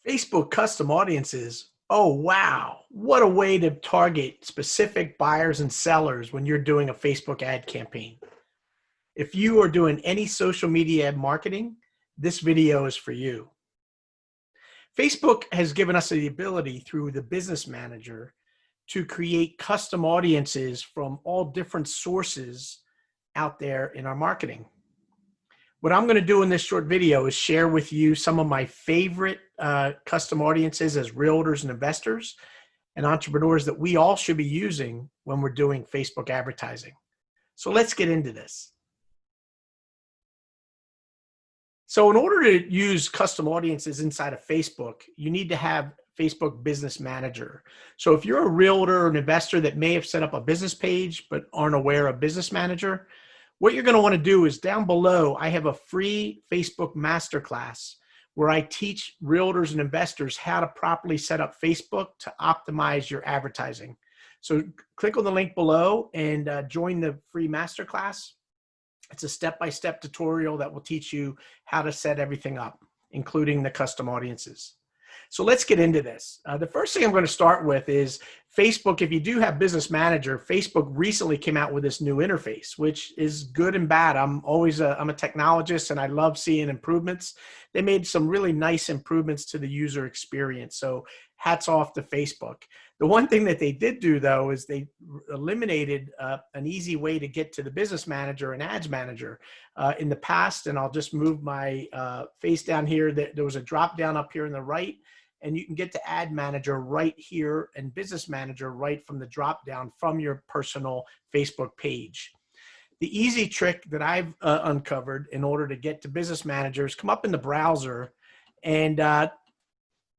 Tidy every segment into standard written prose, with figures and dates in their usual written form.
Facebook custom audiences. Oh, wow. What a way to target specific buyers and sellers when you're doing a Facebook ad campaign. If you are doing any social media ad marketing, this video is for you. Facebook has given us the ability through the Business Manager to create custom audiences from all different sources out there in our marketing. What I'm going to do in this short video is share with you some of my favorite custom audiences as realtors and investors and entrepreneurs that we all should be using when we're doing Facebook advertising. So let's get into this. So in order to use custom audiences inside of Facebook, you need to have Facebook Business Manager. So if you're a realtor or an investor that may have set up a business page but aren't aware of Business Manager, what you're going to want to do is down below, I have a free Facebook masterclass where I teach realtors and investors how to properly set up Facebook to optimize your advertising. So click on the link below and join the free masterclass. It's a step-by-step tutorial that will teach you how to set everything up, including the custom audiences. So let's get into this. The first thing I'm going to start with is Facebook. If you do have Business Manager, Facebook recently came out with this new interface, which is good and bad. I'm a technologist and I love seeing improvements. They made some really nice improvements to the user experience. So hats off to Facebook. The one thing that they did do though is they eliminated an easy way to get to the Business Manager and Ads Manager. In the past, and I'll just move my face down here, there was a drop down up here in the right, and you can get to Ad Manager right here and Business Manager right from the drop down from your personal Facebook page. The easy trick that I've uncovered in order to get to Business Manager is come up in the browser and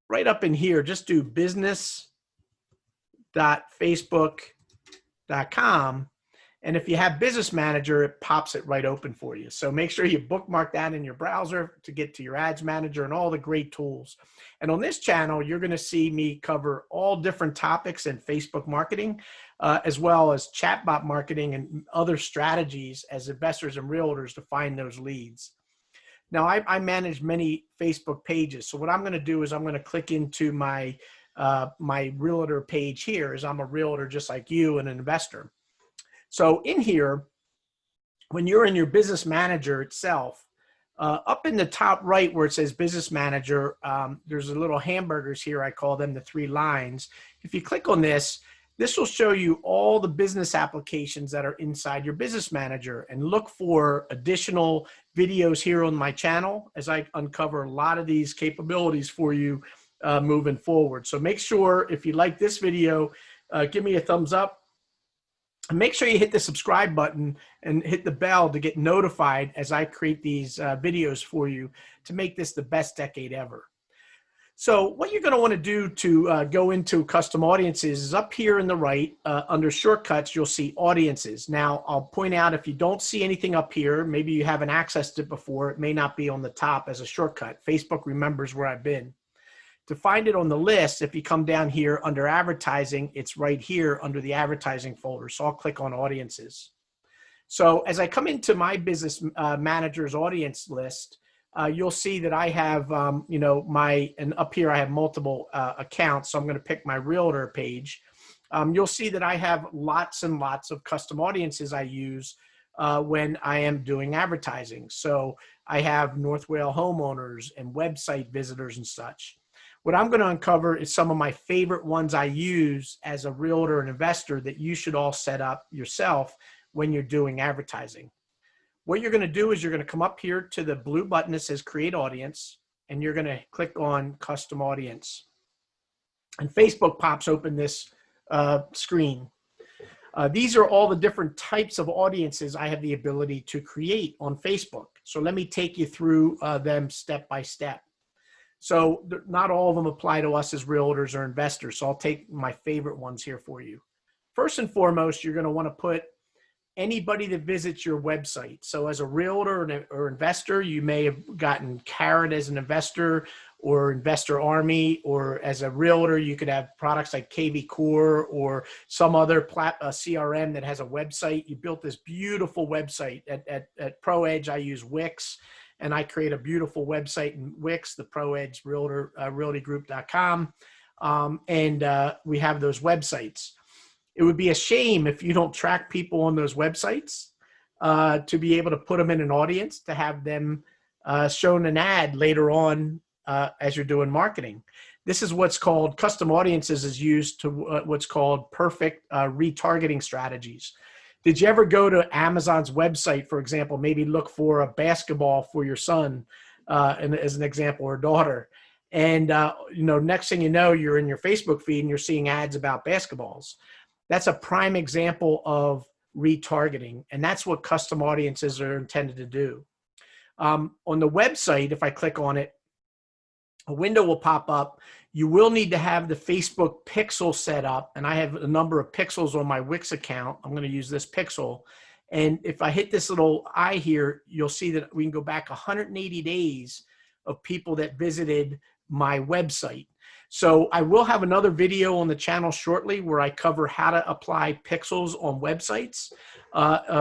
right up in here, just do business.facebook.com. And if you have Business Manager, it pops it right open for you. So make sure you bookmark that in your browser to get to your Ads Manager and all the great tools. And on this channel, you're going to see me cover all different topics in Facebook marketing, as well as chatbot marketing and other strategies as investors and realtors to find those leads. Now, I manage many Facebook pages. So what I'm going to do is I'm going to click into my realtor page here, as I'm a realtor just like you and an investor. So in here, when you're in your Business Manager itself, up in the top right where it says Business Manager, there's a little hamburgers here. I call them the 3 lines. If you click on this, this will show you all the business applications that are inside your Business Manager, and look for additional videos here on my channel as I uncover a lot of these capabilities for you moving forward. So make sure if you like this video, give me a thumbs up. And make sure you hit the subscribe button and hit the bell to get notified as I create these videos for you to make this the best decade ever. So what you're going to want to do to go into custom audiences is up here in the right, under shortcuts, you'll see audiences. Now, I'll point out if you don't see anything up here, maybe you haven't accessed it before, it may not be on the top as a shortcut. Facebook remembers where I've been. To find it on the list, if you come down here under advertising, it's right here under the advertising folder. So I'll click on audiences. So as I come into my Business Manager's audience list, you'll see that I have, and up here I have multiple accounts. So I'm going to pick my realtor page. You'll see that I have lots and lots of custom audiences I use when I am doing advertising. So I have North Wales homeowners and website visitors and such. What I'm going to uncover is some of my favorite ones I use as a realtor and investor that you should all set up yourself when you're doing advertising. What you're going to do is you're going to come up here to the blue button that says Create Audience, and you're going to click on Custom Audience. And Facebook pops open this screen. These are all the different types of audiences I have the ability to create on Facebook. So let me take you through them step by step. So not all of them apply to us as realtors or investors. So I'll take my favorite ones here for you. First and foremost, you're going to want to put anybody that visits your website. So as a realtor or investor, you may have gotten Carrot as an investor or Investor Army, or as a realtor, you could have products like KV Core or some other CRM that has a website. You built this beautiful website. At ProEdge, I use Wix. and I create a beautiful website in Wix, the ProEdge realtygroup.com. And we have those websites. It would be a shame if you don't track people on those websites to be able to put them in an audience, to have them shown an ad later on as you're doing marketing. This is what's called custom audiences, is used to what's called perfect retargeting strategies. Did you ever go to Amazon's website, for example, maybe look for a basketball for your son, and as an example, or daughter, and next thing you know, you're in your Facebook feed and you're seeing ads about basketballs? That's a prime example of retargeting, and that's what custom audiences are intended to do. On the website, if I click on it, a window will pop up. You will need to have the Facebook pixel set up, and I have a number of pixels on my Wix account. I'm going to use this pixel, and if I hit this little eye here, you'll see that we can go back 180 days of people that visited my website. So I will have another video on the channel shortly where I cover how to apply pixels on websites,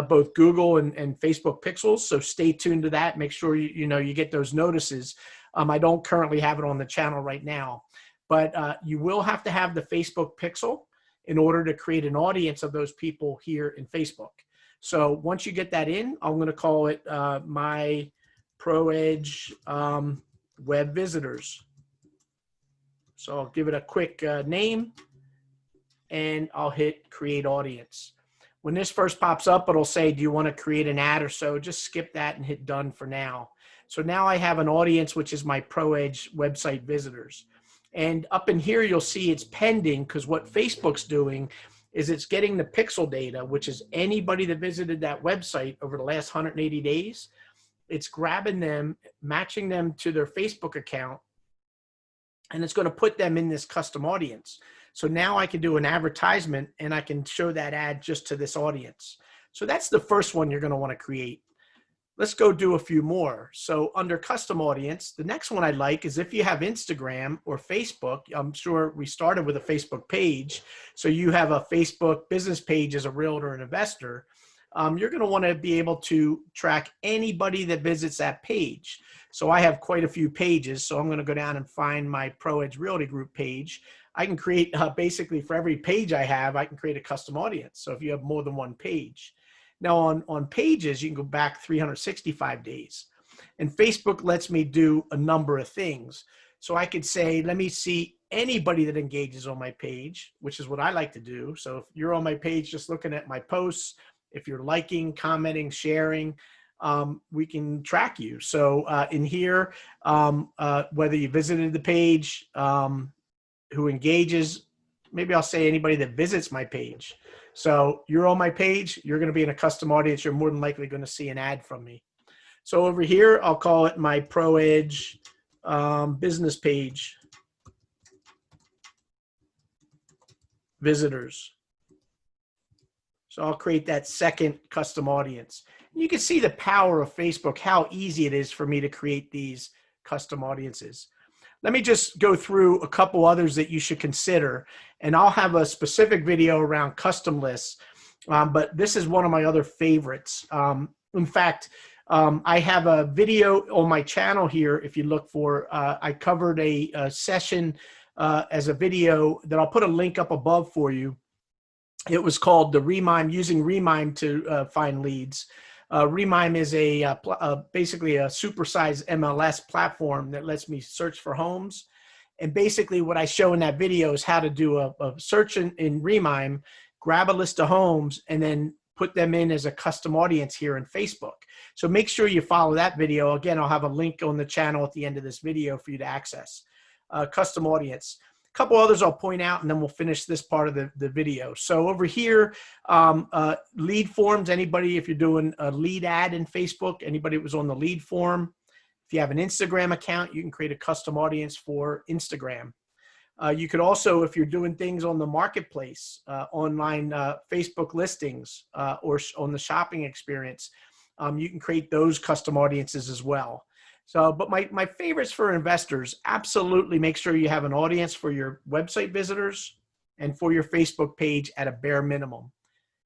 both Google and Facebook pixels. So stay tuned to that. Make sure you get those notices. I don't currently have it on the channel right now, but you will have to have the Facebook pixel in order to create an audience of those people here in Facebook. So once you get that in, I'm going to call it my ProEdge web visitors. So I'll give it a quick name, and I'll hit create audience. When this first pops up, it'll say, do you want to create an ad or so? Just skip that and hit done for now. So now I have an audience, which is my ProEdge website visitors. And up in here, you'll see it's pending, because what Facebook's doing is it's getting the pixel data, which is anybody that visited that website over the last 180 days. It's grabbing them, matching them to their Facebook account, and it's going to put them in this custom audience. So now I can do an advertisement, and I can show that ad just to this audience. So that's the first one you're going to want to create. Let's go do a few more. So under custom audience, the next one I like is if you have Instagram or Facebook. I'm sure we started with a Facebook page. So you have a Facebook business page as a realtor and investor. You're going to want to be able to track anybody that visits that page. So I have quite a few pages. So I'm going to go down and find my ProEdge Realty Group page. I can create basically for every page I have, I can create a custom audience. So if you have more than one page. Now on pages, you can go back 365 days. And Facebook lets me do a number of things. So I could say, let me see anybody that engages on my page, which is what I like to do. So if you're on my page just looking at my posts, if you're liking, commenting, sharing, we can track you. So in here, whether you visited the page, who engages, maybe I'll say anybody that visits my page. So you're on my page, you're going to be in a custom audience. You're more than likely going to see an ad from me. So over here, I'll call it my ProEdge business page visitors. So I'll create that second custom audience. You can see the power of Facebook, how easy it is for me to create these custom audiences. Let me just go through a couple others that you should consider, and I'll have a specific video around custom lists, but this is one of my other favorites. In fact, I have a video on my channel here. If you look for, I covered a session as a video that I'll put a link up above for you. It was called the Remime, using Remime to find leads. Remime is basically a supersized MLS platform that lets me search for homes. And basically what I show in that video is how to do a search in Remime, grab a list of homes, and then put them in as a custom audience here in Facebook. So make sure you follow that video. Again, I'll have a link on the channel at the end of this video for you to access. Custom audience. A couple others I'll point out, and then we'll finish this part of the video. So over here, lead forms. Anybody, if you're doing a lead ad in Facebook, anybody that was on the lead form. If you have an Instagram account, you can create a custom audience for Instagram. You could also, if you're doing things on the marketplace, online Facebook listings, or on the shopping experience, you can create those custom audiences as well. So, but my favorites for investors, absolutely make sure you have an audience for your website visitors and for your Facebook page at a bare minimum.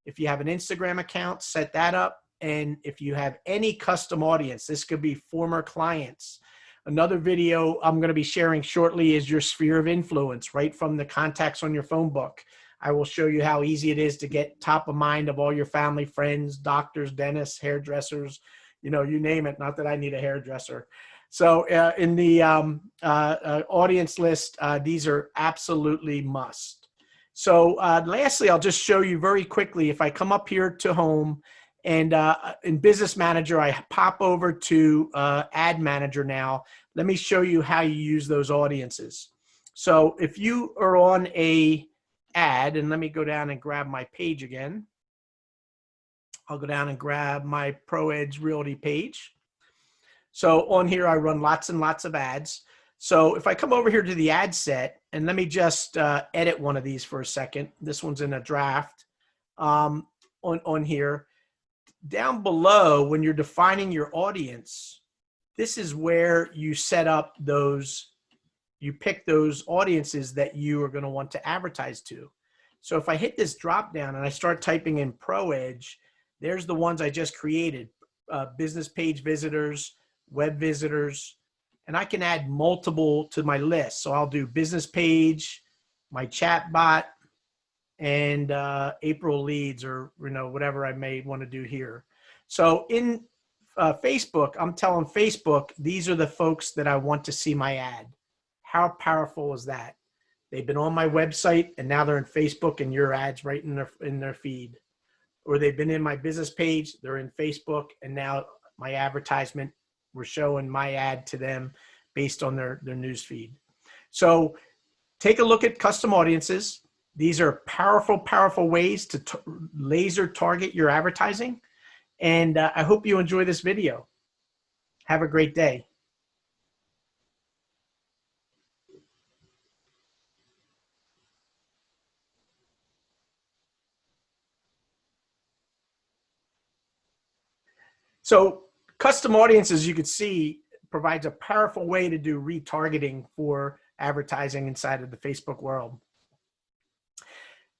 If you have an Instagram account, set that up. And if you have any custom audience, this could be former clients. Another video I'm going to be sharing shortly is your sphere of influence, right from the contacts on your phone book. I will show you how easy it is to get top of mind of all your family, friends, doctors, dentists, hairdressers, you know, you name it. Not that I need a hairdresser. So in the audience list, these are absolutely must. So lastly, I'll just show you very quickly. If I come up here to home and in Business Manager, I pop over to Ad Manager now. Let me show you how you use those audiences. So if you are on a ad, and let me go down and grab my page again. I'll go down and grab my ProEdge Realty page. So on here, I run lots and lots of ads. So if I come over here to the ad set, and let me just edit one of these for a second. This one's in a draft on here. Down below, when you're defining your audience, this is where you set up those, you pick those audiences that you are going to want to advertise to. So if I hit this drop down and I start typing in ProEdge, there's the ones I just created, business page visitors, web visitors, and I can add multiple to my list. So I'll do business page, my ChatBot, and April leads, or you know, whatever I may want to do here. So in Facebook, I'm telling Facebook, these are the folks that I want to see my ad. How powerful is that? They've been on my website and now they're in Facebook and your ads right in their feed. Or they've been in my business page, they're in Facebook, and now my advertisement, we're showing my ad to them based on their news feed. So take a look at custom audiences. These are powerful, powerful ways to laser target your advertising. And I hope you enjoy this video. Have a great day. So custom audiences, you can see, provides a powerful way to do retargeting for advertising inside of the Facebook world.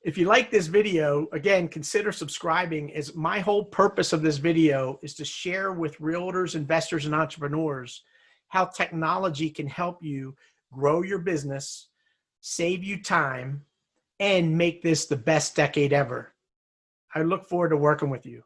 If you like this video, again, consider subscribing, as my whole purpose of this video is to share with realtors, investors, and entrepreneurs how technology can help you grow your business, save you time, and make this the best decade ever. I look forward to working with you.